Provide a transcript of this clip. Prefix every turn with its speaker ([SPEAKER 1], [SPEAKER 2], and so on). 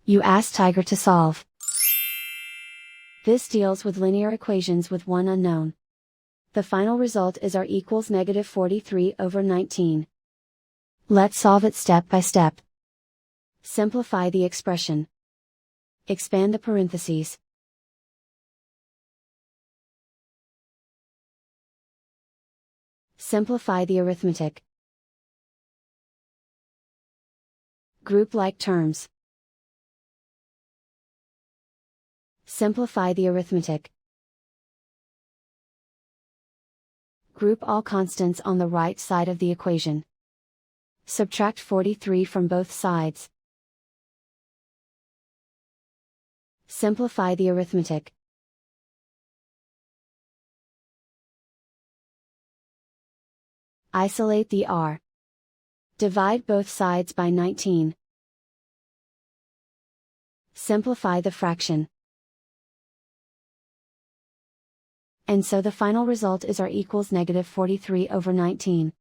[SPEAKER 1] You ask Tiger to solve. This deals with linear equations with one unknown. The final result is r equals -43/19. Let's solve it step by step. Simplify the expression. Expand the parentheses. Simplify the arithmetic. Group like terms. Simplify the arithmetic. Group all constants on the right side of the equation. Subtract 43 from both sides. Simplify the arithmetic. Isolate the r. Divide both sides by 19. Simplify the fraction. And so the final result is r equals -43/19.